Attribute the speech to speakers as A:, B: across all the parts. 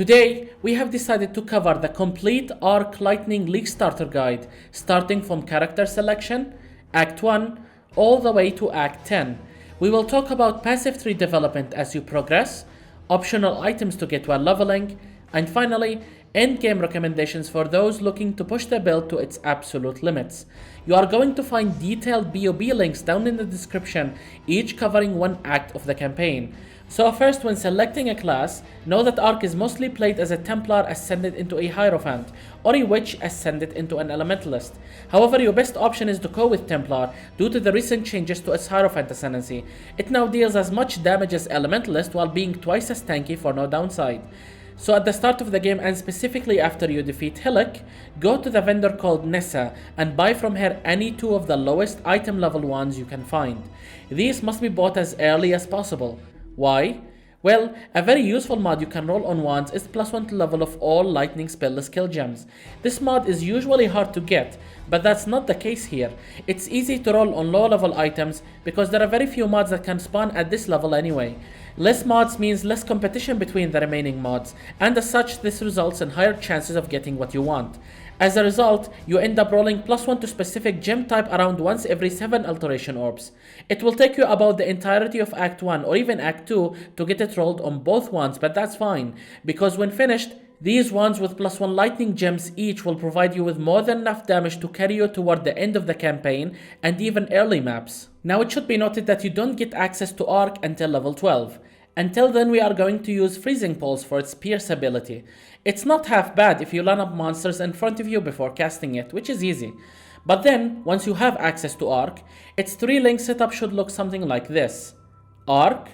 A: Today, we have decided to cover the complete Arc Lightning League Starter Guide, starting from character selection, Act 1, all the way to Act 10. We will talk about passive tree development as you progress, optional items to get while leveling, and finally, end-game recommendations for those looking to push the build to its absolute limits. You are going to find detailed BOB links down in the description, each covering one act of the campaign. So first, when selecting a class, know that Arc is mostly played as a Templar ascended into a Hierophant, or a Witch ascended into an Elementalist. However, your best option is to go with Templar due to the recent changes to its Hierophant ascendancy. It now deals as much damage as Elementalist while being twice as tanky for no downside. So at the start of the game, and specifically after you defeat Hillock, go to the vendor called Nessa and buy from her any two of the lowest item level ones you can find. These must be bought as early as possible. Why? Well, a very useful mod you can roll on wands is +1 to level of all lightning spell skill gems. This mod is usually hard to get, but that's not the case here. It's easy to roll on low level items because there are very few mods that can spawn at this level anyway. Less mods means less competition between the remaining mods, and as such this results in higher chances of getting what you want. As a result, you end up rolling +1 to specific gem type around once every 7 alteration orbs. It will take you about the entirety of Act 1 or even Act 2 to get it rolled on both wands, but that's fine, because when finished, these wands with +1 lightning gems each will provide you with more than enough damage to carry you toward the end of the campaign and even early maps. Now it should be noted that you don't get access to Arc until level 12. Until then, we are going to use Freezing Pulse for its pierce ability. It's not half bad if you line up monsters in front of you before casting it, which is easy. But then, once you have access to Arc, its 3-link setup should look something like this. Arc,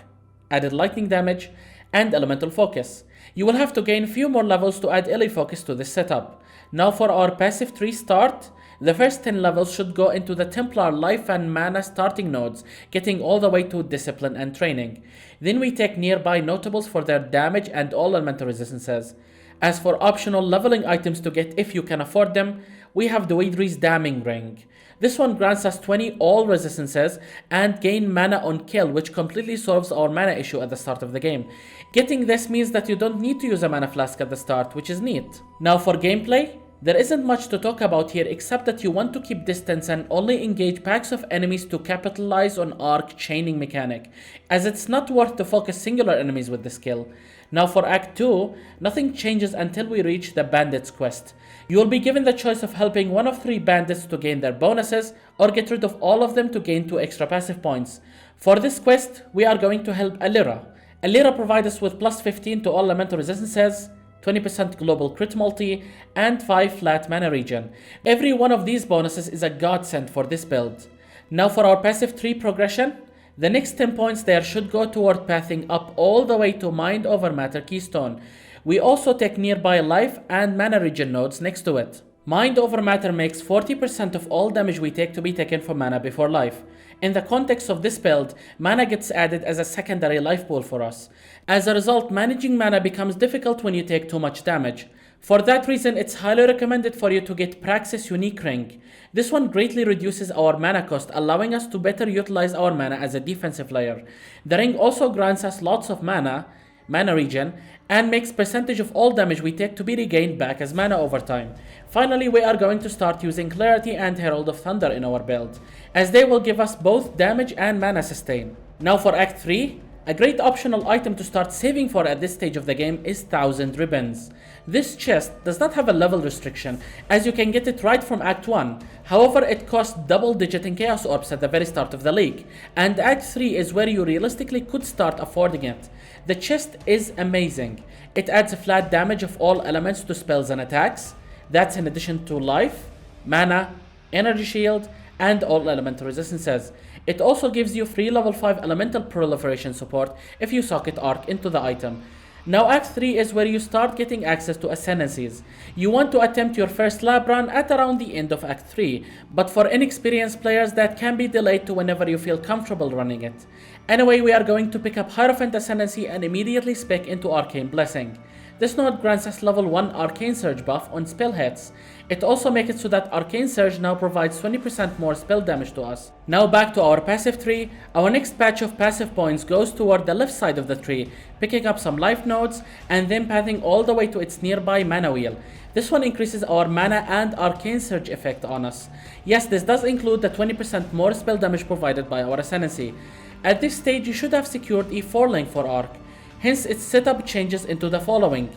A: added lightning damage, and elemental focus. You will have to gain a few more levels to add Ellie focus to this setup. Now for our passive tree start, the first 10 levels should go into the Templar life and mana starting nodes, getting all the way to discipline and training. Then we take nearby notables for their damage and all elemental resistances. As for optional leveling items to get if you can afford them, we have the Weidri's Damning Ring. This one grants us 20 all resistances and gain mana on kill, which completely solves our mana issue at the start of the game. Getting this means that you don't need to use a mana flask at the start, which is neat. Now for gameplay, there isn't much to talk about here except that you want to keep distance and only engage packs of enemies to capitalize on Arc chaining mechanic, as it's not worth to focus singular enemies with the skill. Now for Act 2, nothing changes until we reach the Bandits quest. You will be given the choice of helping one of 3 bandits to gain their bonuses, or get rid of all of them to gain 2 extra passive points. For this quest, we are going to help Alira. Alira provides us with +15 to all elemental resistances, 20% global crit multi, and 5 flat mana regen. Every one of these bonuses is a godsend for this build. Now for our passive tree progression, the next 10 points there should go toward pathing up all the way to Mind Over Matter Keystone. We also take nearby life and mana regen nodes next to it. Mind Over Matter makes 40% of all damage we take to be taken from mana before life. In the context of this build, mana gets added as a secondary life pool for us. As a result, managing mana becomes difficult when you take too much damage. For that reason, it's highly recommended for you to get Praxis Unique Ring. This one greatly reduces our mana cost, allowing us to better utilize our mana as a defensive layer. The ring also grants us lots of mana regen, and makes percentage of all damage we take to be regained back as mana over time. Finally, we are going to start using Clarity and Herald of Thunder in our build, as they will give us both damage and mana sustain. Now for Act 3, a great optional item to start saving for at this stage of the game is 1000 Ribbons. This chest does not have a level restriction, as you can get it right from Act 1. However, it costs double-digit in Chaos Orbs at the very start of the league, and Act 3 is where you realistically could start affording it. The chest is amazing. It adds a flat damage of all elements to spells and attacks. That's in addition to life, mana, energy shield, and all elemental resistances. It also gives you free level 5 elemental proliferation support if you socket Arc into the item. Now Act 3 is where you start getting access to ascendancies. You want to attempt your first lab run at around the end of Act 3, but for inexperienced players that can be delayed to whenever you feel comfortable running it. Anyway, we are going to pick up Hierophant Ascendancy and immediately spec into Arcane Blessing. This node grants us level 1 Arcane Surge buff on spell hits. It also makes it so that Arcane Surge now provides 20% more spell damage to us. Now back to our passive tree. Our next batch of passive points goes toward the left side of the tree, picking up some life nodes and then pathing all the way to its nearby mana wheel. This one increases our mana and Arcane Surge effect on us. Yes, this does include the 20% more spell damage provided by our Ascendancy. At this stage, you should have secured E4 link for Arc. Hence, its setup changes into the following: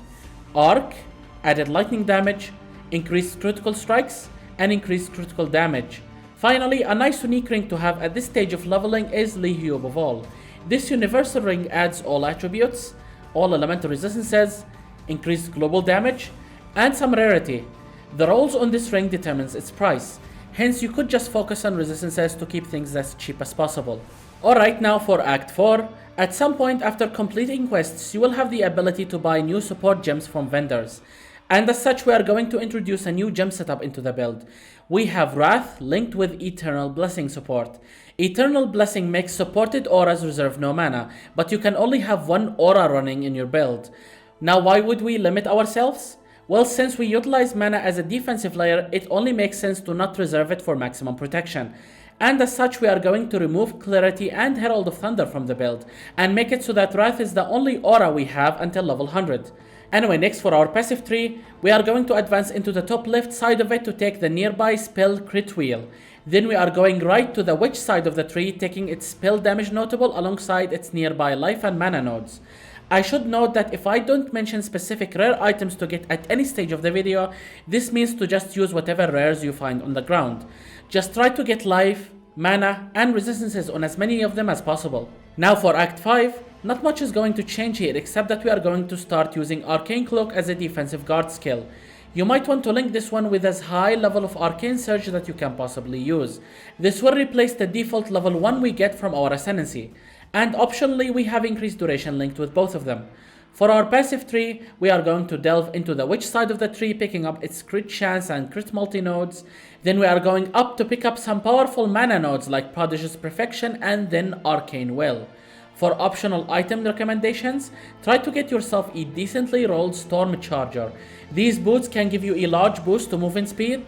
A: Arc, added lightning damage, increased critical strikes, and increased critical damage. Finally, a nice unique ring to have at this stage of leveling is Lihu above all. This universal ring adds all attributes, all elemental resistances, increased global damage, and some rarity. The rolls on this ring determines its price. Hence, you could just focus on resistances to keep things as cheap as possible. Alright, now for Act 4. At some point after completing quests, you will have the ability to buy new support gems from vendors. And as such, we are going to introduce a new gem setup into the build. We have Wrath linked with Eternal Blessing support. Eternal Blessing makes supported auras reserve no mana, but you can only have one aura running in your build. Now, why would we limit ourselves? Well, since we utilize mana as a defensive layer, it only makes sense to not reserve it for maximum protection. And as such, we are going to remove Clarity and Herald of Thunder from the build, and make it so that Wrath is the only aura we have until level 100. Anyway, next for our passive tree, we are going to advance into the top left side of it to take the nearby spell crit wheel. Then we are going right to the witch side of the tree, taking its spell damage notable alongside its nearby life and mana nodes. I should note that if I don't mention specific rare items to get at any stage of the video, this means to just use whatever rares you find on the ground. Just try to get life, mana, and resistances on as many of them as possible. Now for Act 5, not much is going to change here except that we are going to start using Arcane Cloak as a defensive guard skill. You might want to link this one with as high level of Arcane Surge that you can possibly use. This will replace the default level 1 we get from our Ascendancy. And optionally, we have increased duration linked with both of them. For our passive tree, we are going to delve into the witch side of the tree, picking up its crit chance and crit multi nodes. Then we are going up to pick up some powerful mana nodes like Prodigious Perfection and then Arcane Will. For optional item recommendations, try to get yourself a decently rolled Storm Charger. These boots can give you a large boost to movement speed,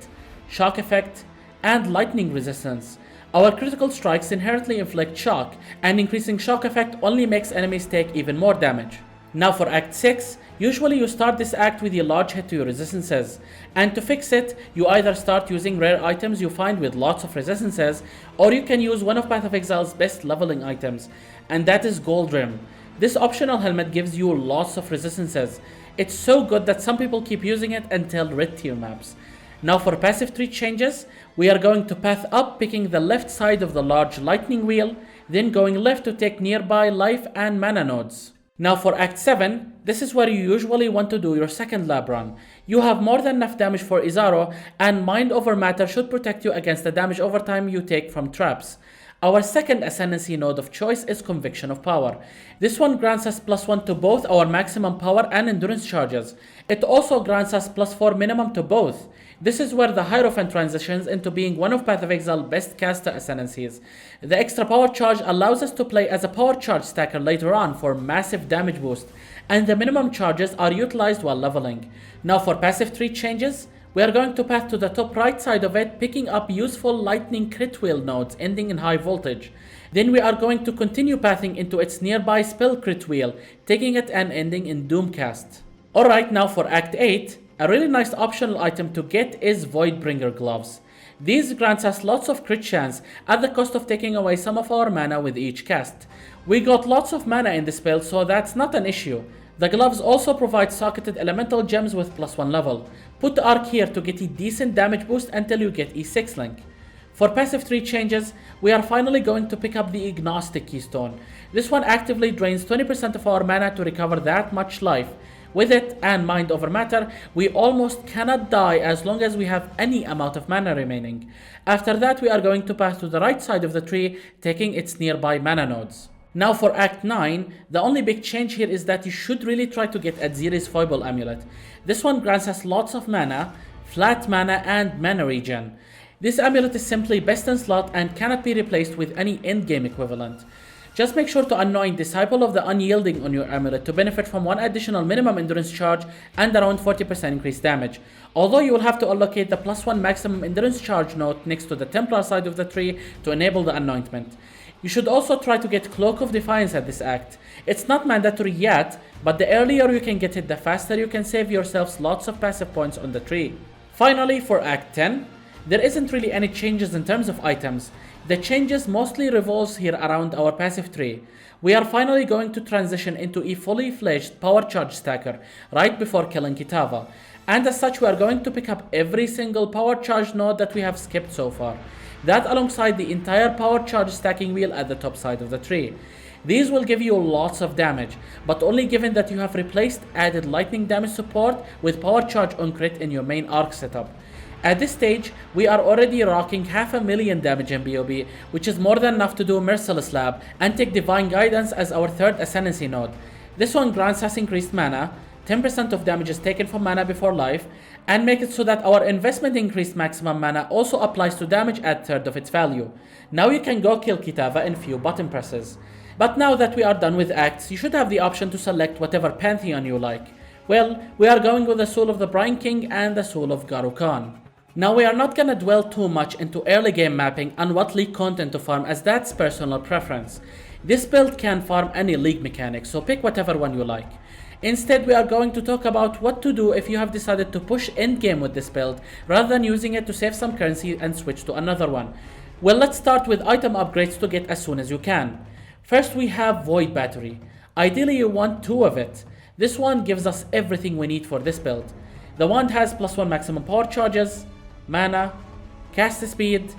A: shock effect, and lightning resistance. Our critical strikes inherently inflict shock, and increasing shock effect only makes enemies take even more damage. Now for Act 6, usually you start this act with a large hit to your resistances, and to fix it, you either start using rare items you find with lots of resistances, or you can use one of Path of Exile's best leveling items, and that is Gold Rim. This optional helmet gives you lots of resistances. It's so good that some people keep using it until red tier maps. Now for passive tree changes, we are going to path up, picking the left side of the large lightning wheel, then going left to take nearby life and mana nodes. Now for Act 7, this is where you usually want to do your second lab run. You have more than enough damage for Izaro, and Mind Over Matter should protect you against the damage over time you take from traps. Our second Ascendancy node of choice is Conviction of Power. This one grants us +1 to both our maximum power and endurance charges. It also grants us +4 minimum to both. This is where the Hierophant transitions into being one of Path of Exile's best caster Ascendancies. The extra power charge allows us to play as a power charge stacker later on for massive damage boost, and the minimum charges are utilized while leveling. Now for passive tree changes, we are going to path to the top right side of it, picking up useful lightning crit wheel nodes ending in high voltage. Then we are going to continue pathing into its nearby spell crit wheel, taking it and ending in Doomcast. Alright, now for Act 8, a really nice optional item to get is Voidbringer Gloves. These grants us lots of crit chance at the cost of taking away some of our mana with each cast. We got lots of mana in this build, so that's not an issue. The gloves also provide socketed elemental gems with +1 level. Put Arc here to get a decent damage boost until you get E6 link. For passive tree changes, we are finally going to pick up the Agnostic Keystone. This one actively drains 20% of our mana to recover that much life. With it and Mind Over Matter, we almost cannot die as long as we have any amount of mana remaining. After that, we are going to pass to the right side of the tree, taking its nearby mana nodes. Now for Act 9, the only big change here is that you should really try to get Adziri's Foible Amulet. This one grants us lots of mana, flat mana, and mana regen. This amulet is simply best in slot and cannot be replaced with any endgame equivalent. Just make sure to anoint Disciple of the Unyielding on your amulet to benefit from 1 additional minimum endurance charge and around 40% increased damage. Although you will have to allocate the +1 maximum endurance charge note next to the Templar side of the tree to enable the anointment. You should also try to get Cloak of Defiance at this act. It's not mandatory yet, but the earlier you can get it, the faster you can save yourselves lots of passive points on the tree. Finally, for Act 10, there isn't really any changes in terms of items. The changes mostly revolves here around our passive tree. We are finally going to transition into a fully fledged power charge stacker right before killing Kitava. And as such, we are going to pick up every single power charge node that we have skipped so far. That alongside the entire power charge stacking wheel at the top side of the tree. These will give you lots of damage, but only given that you have replaced added lightning damage support with power charge on crit in your main arc setup. At this stage, we are already rocking 500,000 damage in BOB, which is more than enough to do Merciless Lab and take Divine Guidance as our third Ascendancy node. This one grants us increased mana, 10% of damage is taken from mana before life, and make it so that our investment increased maximum mana also applies to damage at third of its value. Now you can go kill Kitava in few button presses. But now that we are done with acts, you should have the option to select whatever pantheon you like. Well, we are going with the Soul of the Brine King and the Soul of Garu Khan. Now we are not gonna dwell too much into early game mapping and what league content to farm, as that's personal preference. This build can farm any league mechanic, so pick whatever one you like. Instead, we are going to talk about what to do if you have decided to push endgame with this build, rather than using it to save some currency and switch to another one. Well, let's start with item upgrades to get as soon as you can. First, we have Void Battery. Ideally, you want 2 of it. This one gives us everything we need for this build. The wand has +1 maximum power charges, mana, cast speed,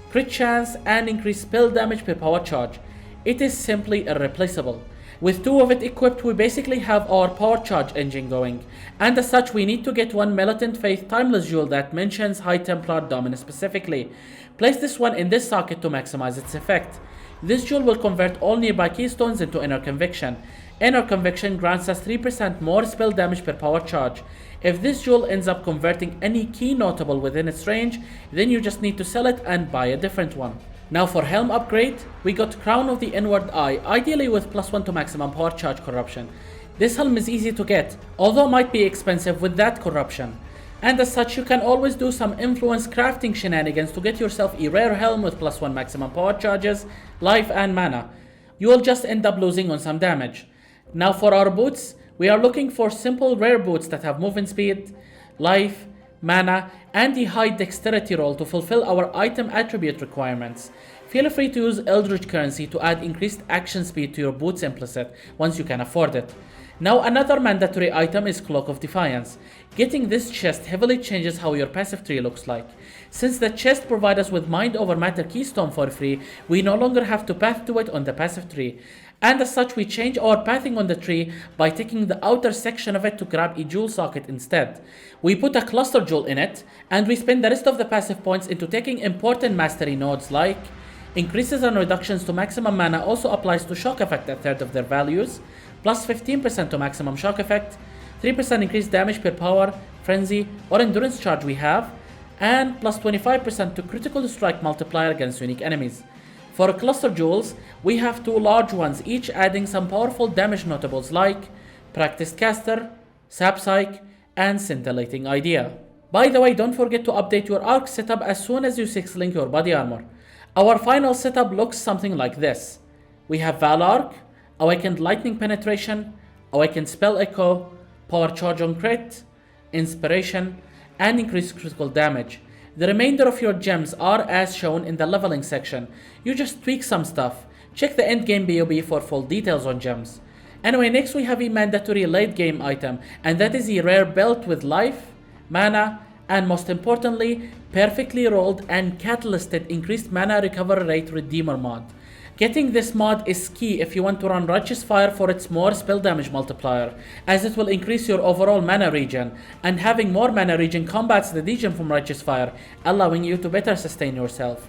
A: crit chance, and increased spell damage per power charge. It is simply irreplaceable. With 2 of it equipped, we basically have our power charge engine going, and as such we need to get one Militant Faith Timeless Jewel that mentions High Templar Dominus specifically. Place this one in this socket to maximize its effect. This jewel will convert all nearby keystones into Inner Conviction. Inner Conviction grants us 3% more spell damage per power charge. If this jewel ends up converting any key notable within its range, then you just need to sell it and buy a different one. Now for helm upgrade, we got Crown of the Inward Eye, ideally with +1 to maximum power charge corruption. This helm is easy to get, although might be expensive with that corruption. And as such, you can always do some influence crafting shenanigans to get yourself a rare helm with +1 maximum power charges, life and mana. You will just end up losing on some damage. Now for our boots, we are looking for simple rare boots that have movement speed, life, mana, and a high dexterity roll to fulfill our item attribute requirements. Feel free to use Eldritch currency to add increased action speed to your boots implicit once you can afford it. Now another mandatory item is Cloak of Defiance. Getting this chest heavily changes how your passive tree looks like. Since the chest provides us with Mind over Matter keystone for free, we no longer have to path to it on the passive tree. And as such, we change our pathing on the tree by taking the outer section of it to grab a jewel socket instead. We put a cluster jewel in it, and we spend the rest of the passive points into taking important mastery nodes like increases and reductions to maximum mana also applies to shock effect at third of their values, plus 15% to maximum shock effect, 3% increased damage per power, frenzy, or endurance charge we have, and plus 25% to critical strike multiplier against unique enemies. For cluster jewels, we have 2 large ones, each adding some powerful damage notables like Practiced Caster, Sap Psych, and Scintillating Idea. By the way, don't forget to update your arc setup as soon as you 6-link your body armor. Our final setup looks something like this. We have Val Arc, Awakened Lightning Penetration, Awakened Spell Echo, Power Charge on Crit, Inspiration, and increased critical damage. The remainder of your gems are as shown in the leveling section. You just tweak some stuff. Check the endgame BOB for full details on gems. Anyway, next we have a mandatory late game item, and that is a rare belt with life, mana, and most importantly, perfectly rolled and catalysted increased mana recovery rate redeemer mod. Getting this mod is key if you want to run Righteous Fire for its more spell damage multiplier, as it will increase your overall mana regen, and having more mana regen combats the degen from Righteous Fire, allowing you to better sustain yourself.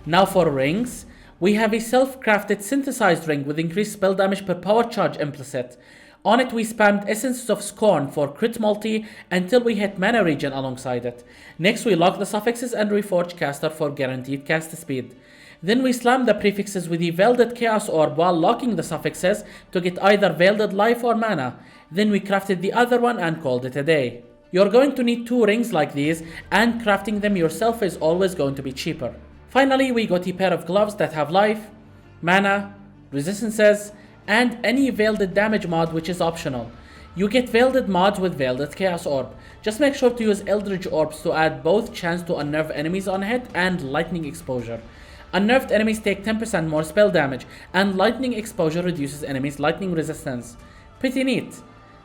A: Now for rings, we have a self-crafted synthesized ring with increased spell damage per power charge implicit. On it we spammed Essences of Scorn for crit multi until we hit mana regen alongside it. Next we lock the suffixes and reforge caster for guaranteed cast speed. Then we slam the prefixes with the Veiled Chaos Orb while locking the suffixes to get either Veiled Life or Mana. Then we crafted the other one and called it a day. You're going to need 2 rings like these, and crafting them yourself is always going to be cheaper. Finally, we got a pair of gloves that have life, mana, resistances, and any veiled damage mod, which is optional. You get veiled mods with Veiled Chaos Orb. Just make sure to use Eldritch Orbs to add both chance to unnerve enemies on hit and lightning exposure. Unnerved enemies take 10% more spell damage, and lightning exposure reduces enemies' lightning resistance. Pretty neat.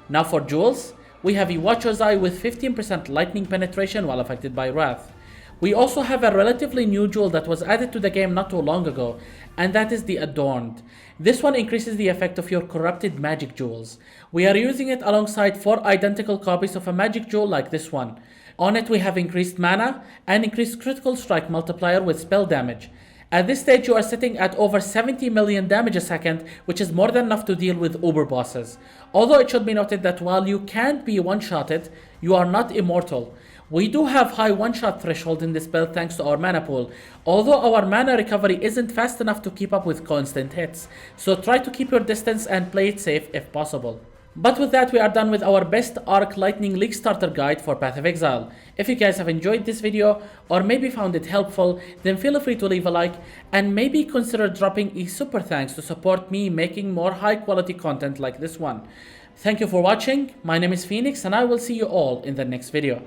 A: Now for jewels, we have a Watcher's Eye with 15% lightning penetration while affected by Wrath. We also have a relatively new jewel that was added to the game not too long ago, and that is the Adorned. This one increases the effect of your corrupted magic jewels. We are using it alongside 4 identical copies of a magic jewel like this one. On it we have increased mana and increased critical strike multiplier with spell damage. At this stage you are sitting at over 70 million damage a second, which is more than enough to deal with uber bosses. Although it should be noted that while you can't be one-shotted, you are not immortal. We do have high one-shot threshold in this build thanks to our mana pool, although our mana recovery isn't fast enough to keep up with constant hits, so try to keep your distance and play it safe if possible. But with that, we are done with our best Arc Lightning League starter guide for Path of Exile. If you guys have enjoyed this video or maybe found it helpful, then feel free to leave a like and maybe consider dropping a super thanks to support me making more high quality content like this one. Thank you for watching. My name is Phoenix and I will see you all in the next video.